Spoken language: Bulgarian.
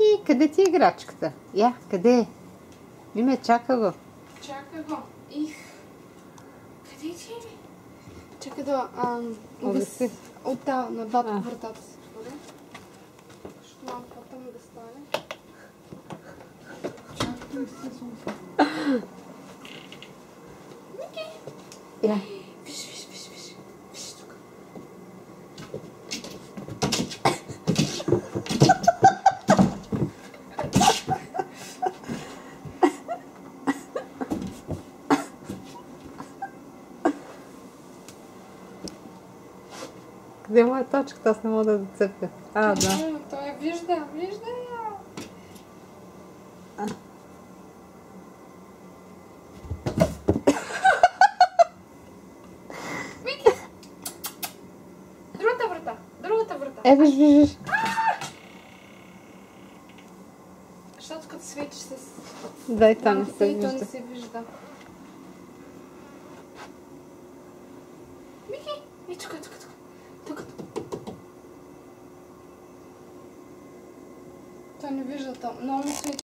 Михи, къде ти е играчката? Я, къде е? Миме, чака го. Чака го. Их. Къде ти е? Чакай да Обяси. оттава, назад от вратата си. Добре? Ще малко по-тъмно да стане. Чакай се звука. Мики! Я. Виж, виж, виж, виж. Виж тук. Къде му е точката? Аз не мога да зацепя. Да. Той я вижда, вижда я. Мики! Другата врата. Виж, виж, виж. Защото като светиш с... Дай, там не се то не вижда. се вижда. Мики! И тук. Той не вижда там. Много му свети.